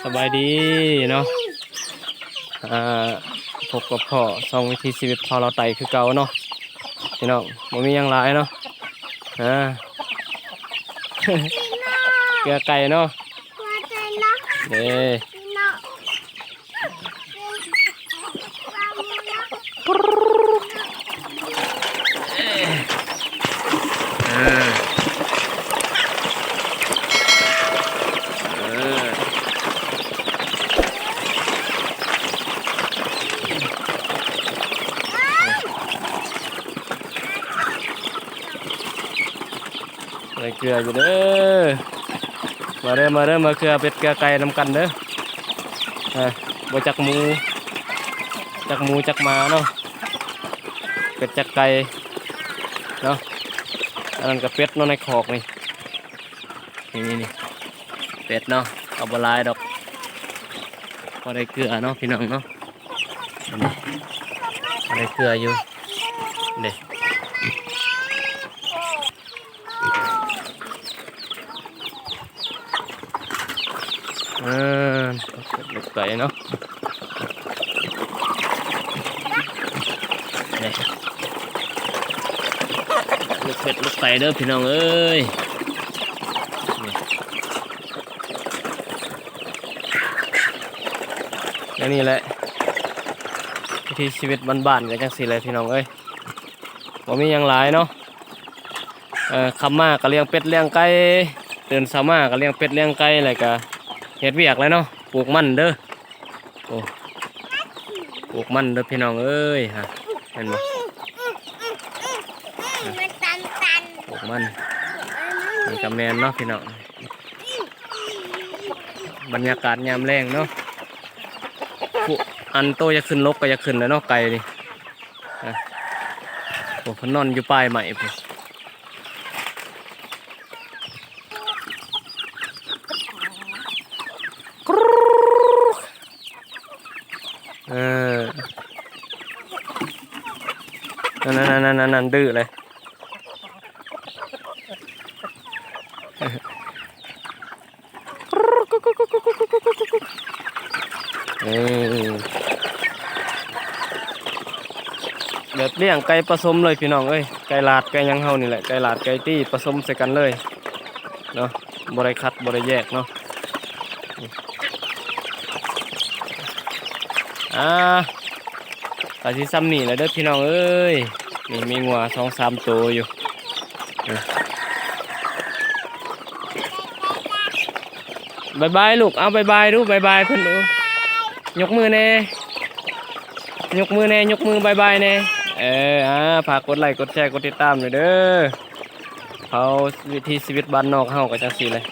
สบายดีเนาะอ่าพบกับพ่อสองวิธีชีวิตพอเราไต่คือเก่าเนาะพี่น้องบ่มีหยังหลายเนาะอ่า เกลือไก่เนาะเด้อ่าใส่เกลืออยู่เด้อมาเกลือเป็ดเกลือไก่นำกันเด้อบ่จักหมูจักหมาเนาะเป็ดจักไก่เนาะอันนั้นก็เป็ดเนาะในคอกนี่เป็ดเนาะเอาบหลายดอกพอได้เกลือเนาะพี่น้องเนาะพอได้เกลืออยู่เด้ลูกไก่เนาะเนี่ยลูกเป็ดลูกไก่เด้อพี่น้องเอ้ยแล้วนี่แหละวิถีชีวิตบ้านๆกันจังสิเลยพี่น้องเอ้ยบ่มีหยังหลายเนาะคำมาก็เลี้ยงเป็ดเลี้ยงไก่ตื่นเช้ามาก็เลี้ยงเป็ดเลี้ยงไก่อะไรก็เฮ็ดเวียกเลยเนาะปลูกมันเด้อโอ้ปลูกมันเด้อพี่น้องเอ้ยฮะเห็นบ่ปลูกมันนี่กำแนนเนาะพี่น้องบรรยากาศยามแรงเนาะอันโตจะขึ้นลกก็จะขึ้นแล้วเนาะไก่นี่โอ้พนอนอยู่ปลายใหม่พุ่นนั่นดื้อเลยแบบเลี้ยงไก่ผสมเลยพี่น้องเอ้ยไก่ลาดไก่ยังเฮานี่แหละไก่ลาดไก่ตี้ผสมใส่กันเลยเนาะบ่ได้คัดบ่ได้แยกเนาะตาที่ซ้ำนี่แหละเด้อพี่น้องเอ้ยนี่มีงัว2-3 ตัวอยู่บายบายลูกเอาบายบายดูบายบายเพิ่นดูยกมือแน่ยกมือบายบายแน่ฝากกดไลค์กดแชร์กดติดตามเลยเด้อเขาวิถีชีวิตบ้านนอกเฮาก็จังซี่เลย